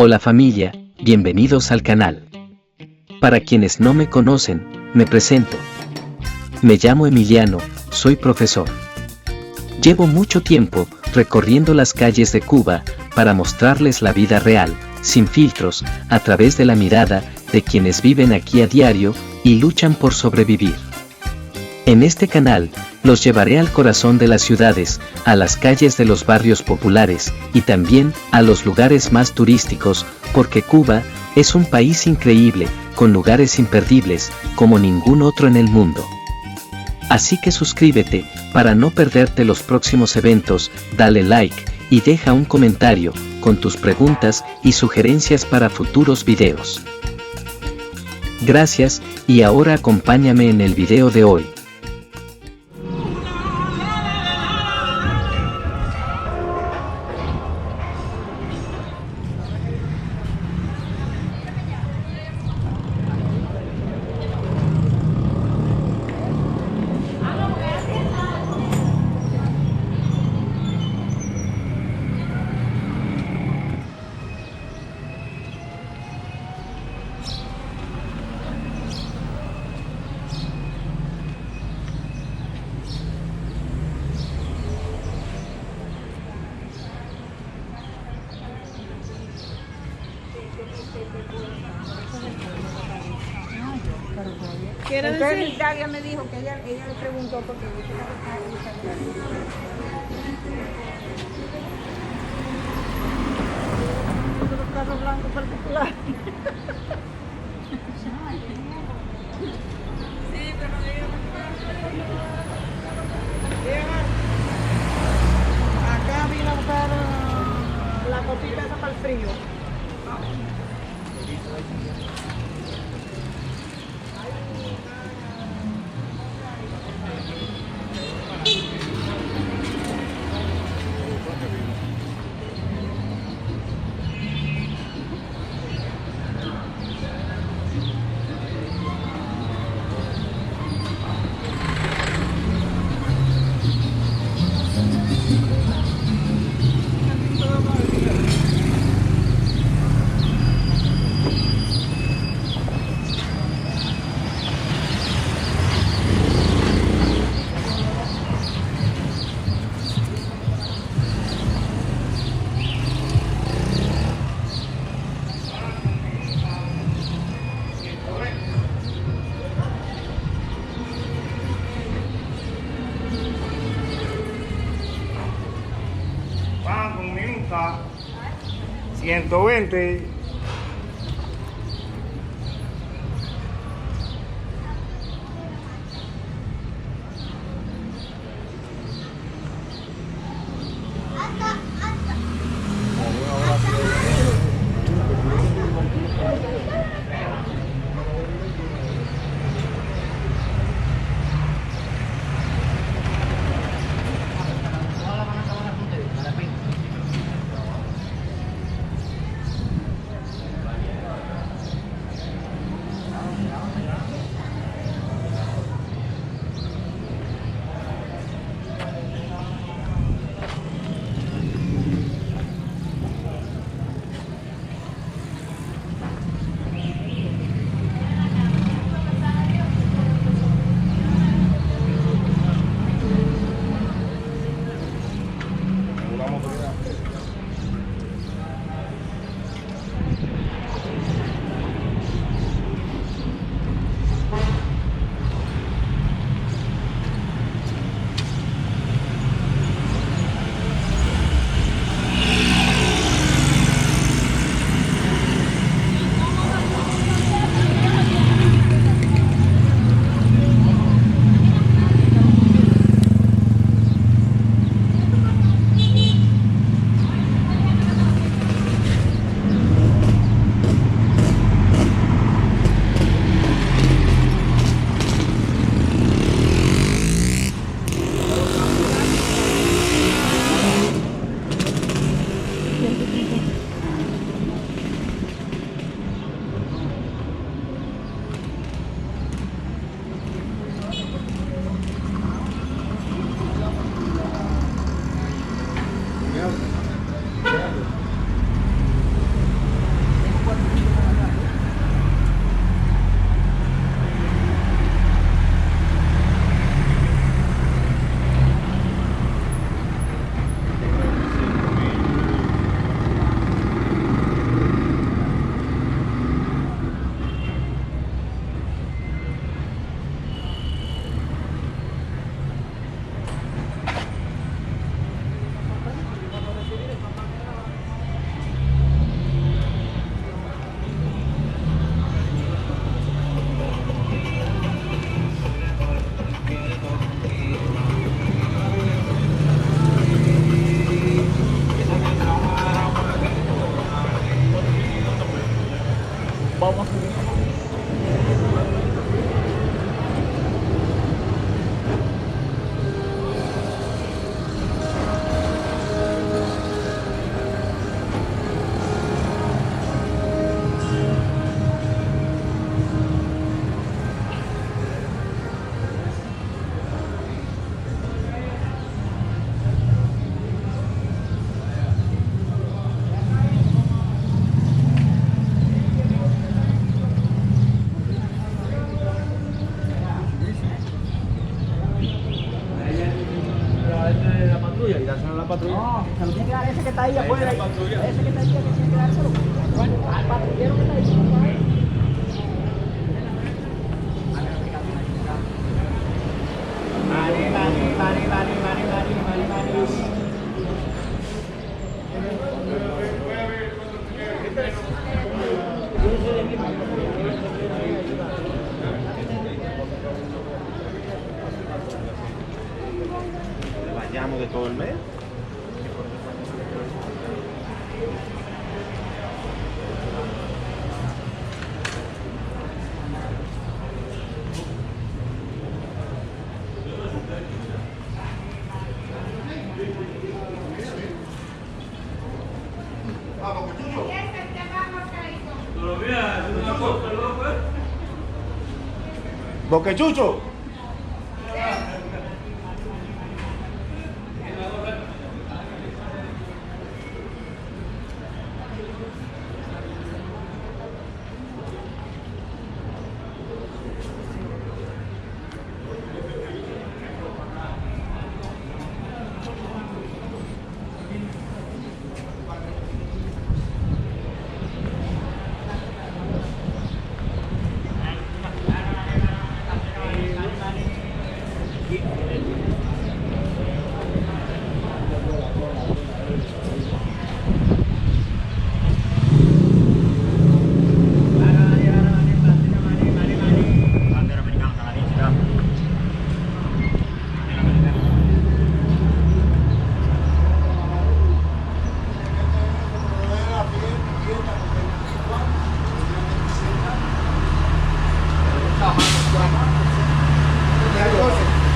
Hola familia, bienvenidos al canal. Para quienes no me conocen, me presento. Me llamo Emiliano, soy profesor. Llevo mucho tiempo recorriendo las calles de Cuba para mostrarles la vida real, sin filtros, a través de la mirada de quienes viven aquí a diario y luchan por sobrevivir. En este canal, los llevaré al corazón de las ciudades, a las calles de los barrios populares y también a los lugares más turísticos, porque Cuba es un país increíble, con lugares imperdibles, como ningún otro en el mundo. Así que suscríbete para no perderte los próximos eventos, dale like y deja un comentario con tus preguntas y sugerencias para futuros videos. Gracias, y ahora acompáñame en el video de hoy. Entonces Italia me dijo que ella le preguntó porque los carros blancos particulares. Sí, pero acá vine a buscar la copita esa para el frío. Con minuta 120. vamos a subir. La patrulla y dárselo a la patrulla. No, se lo tiene que dar ese que está ahí afuera. Ese que está ahí, que tiene que dárselo. Bueno, al patrullero que está ahí. Vayamos de todo el mes. Boquechucho.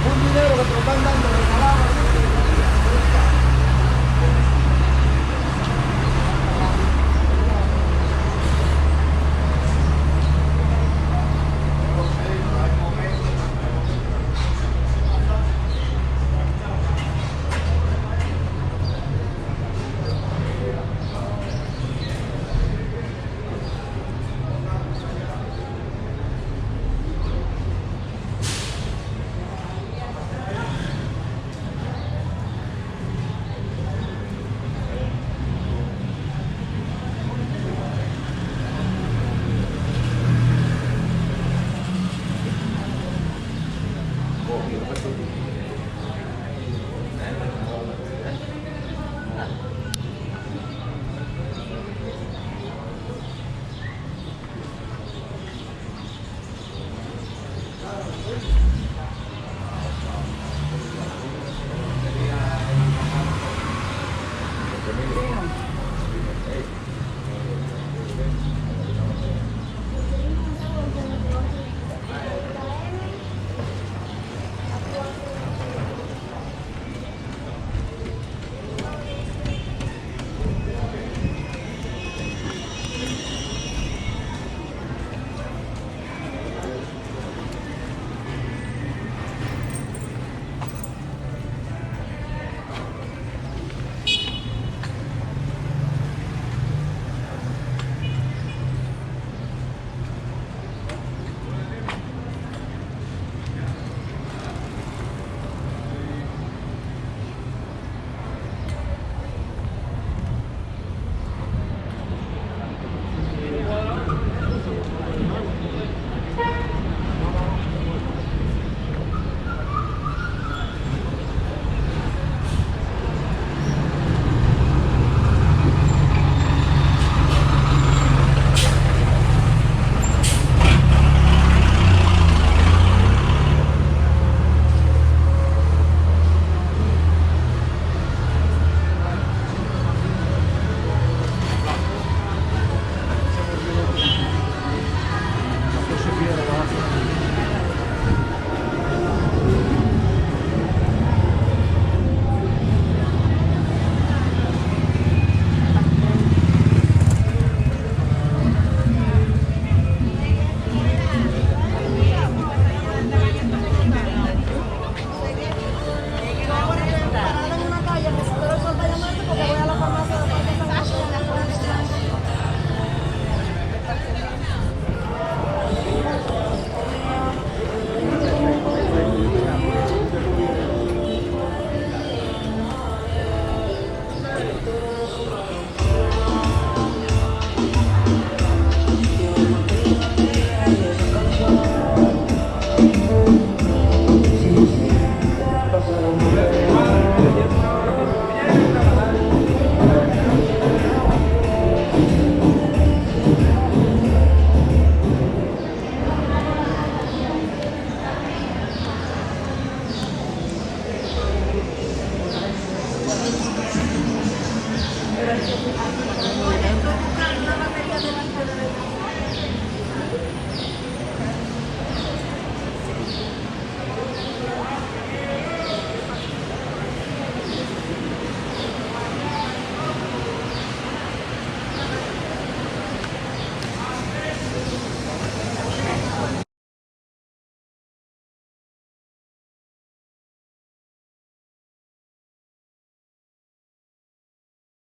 Un dinero que te lo están dando de palabra.